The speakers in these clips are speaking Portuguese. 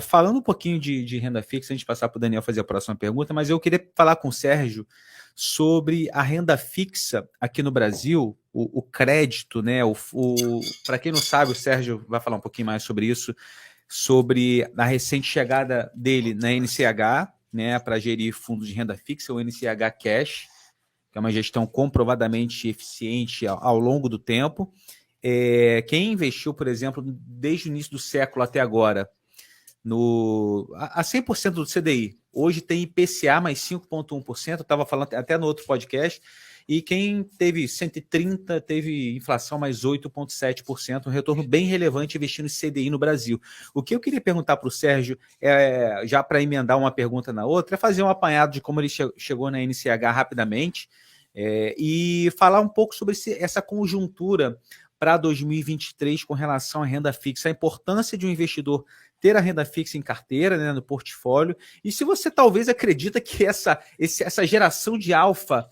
Falando um pouquinho de renda fixa, antes de passar para o Daniel fazer a próxima pergunta, mas eu queria falar com o Sérgio sobre a renda fixa aqui no Brasil, o crédito, né? Para quem não sabe, o Sérgio vai falar um pouquinho mais sobre isso, sobre a recente chegada dele na NCH, né, para gerir fundos de renda fixa, o NCH Cash, que é uma gestão comprovadamente eficiente ao longo do tempo. Quem investiu, por exemplo, desde o início do século até agora, a 100% do CDI. Hoje tem IPCA mais 5,1%, eu estava falando até no outro podcast, e quem teve 130 teve inflação mais 8,7%, um retorno bem relevante investindo em CDI no Brasil. O que eu queria perguntar para o Sérgio, já para emendar uma pergunta na outra, é fazer um apanhado de como ele chegou na NCH rapidamente, e falar um pouco sobre essa conjuntura para 2023 com relação à renda fixa, a importância de um investidor ter a renda fixa em carteira, né, no portfólio, e se você talvez acredita que essa geração de alfa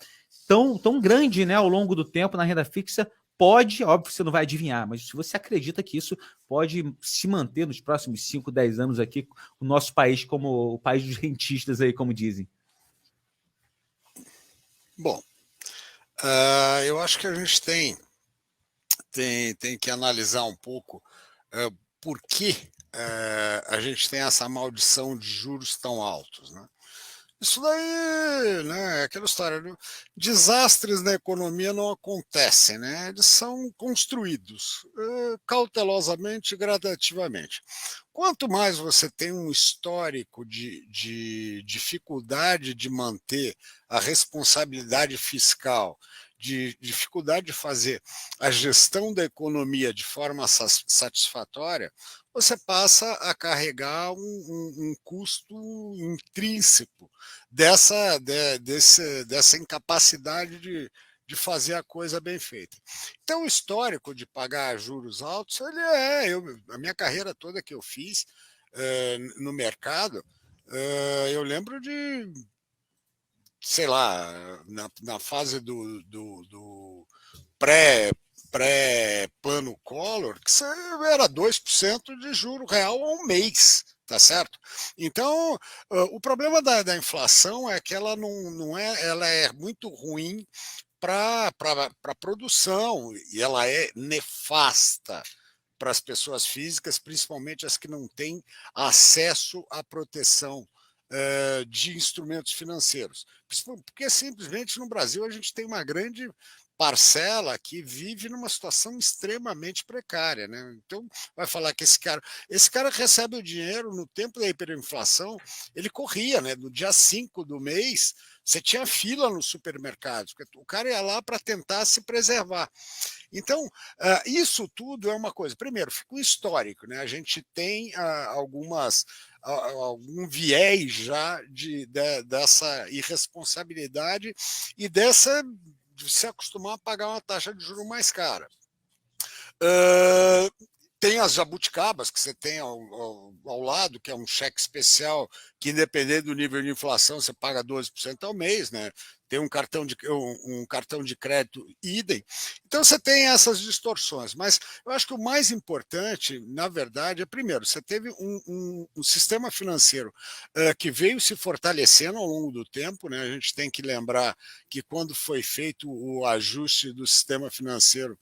tão grande, né, ao longo do tempo na renda fixa pode, óbvio que você não vai adivinhar, mas se você acredita que isso pode se manter nos próximos 5, 10 anos aqui, o nosso país como o país dos rentistas aí, como dizem. Bom, eu acho que a gente tem que analisar um pouco por que a gente tem essa maldição de juros tão altos, né? Isso daí, né, é aquela história, né? Desastres na economia não acontecem, né? Eles são construídos cautelosamente e gradativamente. Quanto mais você tem um histórico de dificuldade de manter a responsabilidade fiscal, de dificuldade de fazer a gestão da economia de forma satisfatória, você passa a carregar um custo intrínseco dessa incapacidade de fazer a coisa bem feita. Então, o histórico de pagar juros altos, a minha carreira toda que eu fiz no mercado, eu lembro de, sei lá, na fase do pré-plano Collor, que era 2% de juro real ao mês, tá certo? Então, o problema da inflação é que ela não é, ela é muito ruim para a produção e ela é nefasta para as pessoas físicas, principalmente as que não têm acesso à proteção de instrumentos financeiros. Porque simplesmente no Brasil a gente tem uma grande parcela que vive numa situação extremamente precária, né? Então vai falar que esse cara recebe o dinheiro no tempo da hiperinflação, ele corria, né? No dia 5 do mês, você tinha fila nos supermercados, porque o cara ia lá para tentar se preservar. Então, isso tudo é uma coisa. Primeiro, fica um histórico, né? A gente tem algum viés já dessa irresponsabilidade e de se acostumar a pagar uma taxa de juros mais cara. Tem as jabuticabas que você tem ao lado, que é um cheque especial que, independente do nível de inflação, você paga 12% ao mês, né? Tem um cartão de crédito idem. Então você tem essas distorções. Mas eu acho que o mais importante, na verdade, é, primeiro, você teve um sistema financeiro que veio se fortalecendo ao longo do tempo, né? A gente tem que lembrar que quando foi feito o ajuste do sistema financeiro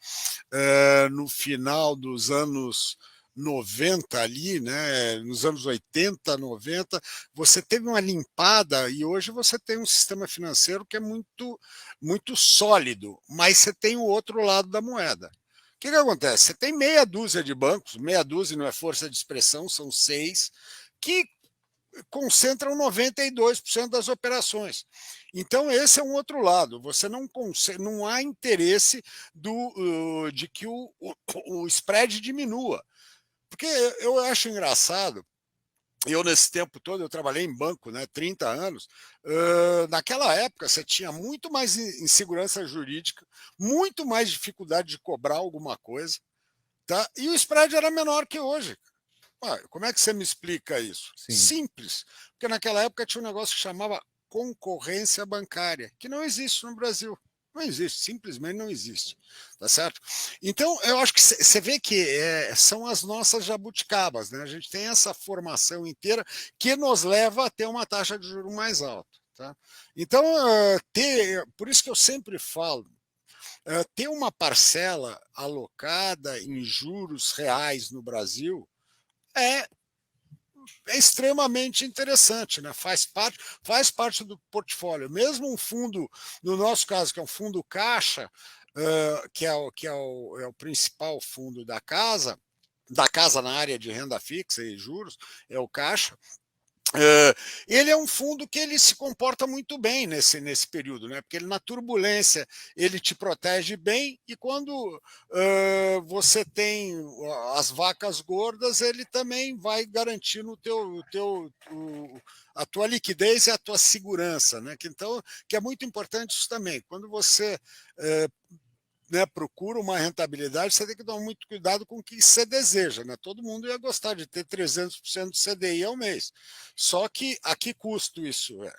no final dos anos 90 ali, né, nos anos 80, 90, você teve uma limpada e hoje você tem um sistema financeiro que é muito sólido, mas você tem o outro lado da moeda. O que acontece? Você tem meia dúzia de bancos, meia dúzia não é força de expressão, são 6, que concentram 92% das operações. Então, esse é um outro lado. Você não há interesse de que o spread diminua. Porque eu acho engraçado, eu nesse tempo todo, eu trabalhei em banco, né, 30 anos, naquela época você tinha muito mais insegurança jurídica, muito mais dificuldade de cobrar alguma coisa, tá? E o spread era menor que hoje. Como é que você me explica isso? Sim. Simples, porque naquela época tinha um negócio que chamava concorrência bancária, que não existe no Brasil. Não existe, simplesmente não existe, tá certo? Então, eu acho que você vê que são as nossas jabuticabas, né? A gente tem essa formação inteira que nos leva a ter uma taxa de juros mais alta, tá? Então, por isso que eu sempre falo, ter uma parcela alocada em juros reais no Brasil é extremamente interessante, né? Faz parte do portfólio. Mesmo um fundo, no nosso caso, que é um fundo caixa, que é o principal fundo da casa na área de renda fixa e juros, é o caixa. Ele é um fundo que ele se comporta muito bem nesse período, né? Porque ele, na turbulência ele te protege bem, e quando você tem as vacas gordas, ele também vai garantindo a tua liquidez e a tua segurança, né? Então, que é muito importante isso também. Quando você procura uma rentabilidade, você tem que tomar muito cuidado com o que você deseja, né? Todo mundo ia gostar de ter 300% de CDI ao mês. Só que a que custo isso é?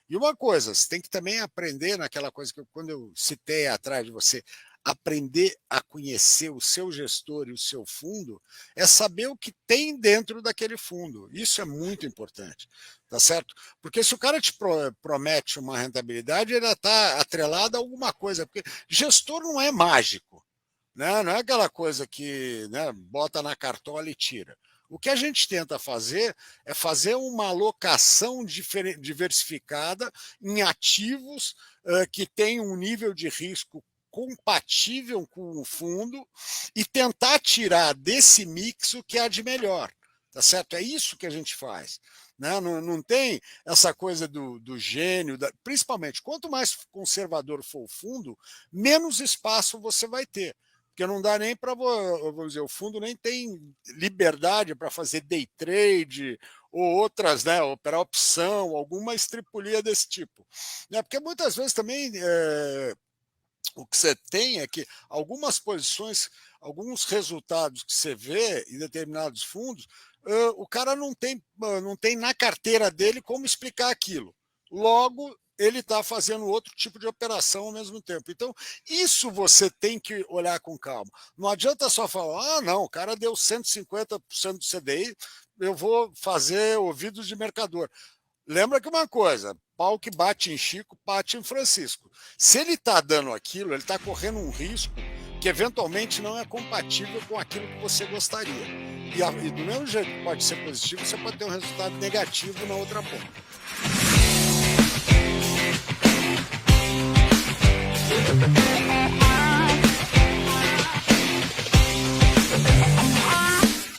E uma coisa, você tem que também aprender naquela coisa que quando eu citei atrás de você, aprender a conhecer o seu gestor e o seu fundo, é saber o que tem dentro daquele fundo. Isso é muito importante, tá certo? Porque se o cara te promete uma rentabilidade, ele está atrelado a alguma coisa, porque gestor não é mágico, né? Não é aquela coisa que, né, bota na cartola e tira. O que a gente tenta fazer é fazer uma alocação diversificada em ativos que têm um nível de risco compatível com o fundo e tentar tirar desse mix o que há de melhor, tá certo? É isso que a gente faz, né? Não tem essa coisa do gênio, principalmente, quanto mais conservador for o fundo, menos espaço você vai ter. Porque não dá nem para, vamos dizer, o fundo nem tem liberdade para fazer day trade ou outras, né, operar opção, alguma estripulia desse tipo. Né? Porque muitas vezes também o que você tem é que algumas posições, alguns resultados que você vê em determinados fundos, o cara não tem na carteira dele como explicar aquilo. Logo, ele está fazendo outro tipo de operação ao mesmo tempo. Então, isso você tem que olhar com calma. Não adianta só falar, não, o cara deu 150% do CDI, eu vou fazer ouvidos de mercador. Lembra que uma coisa, pau que bate em Chico, bate em Francisco. Se ele está dando aquilo, ele está correndo um risco que eventualmente não é compatível com aquilo que você gostaria. E do mesmo jeito que pode ser positivo, você pode ter um resultado negativo na outra ponta.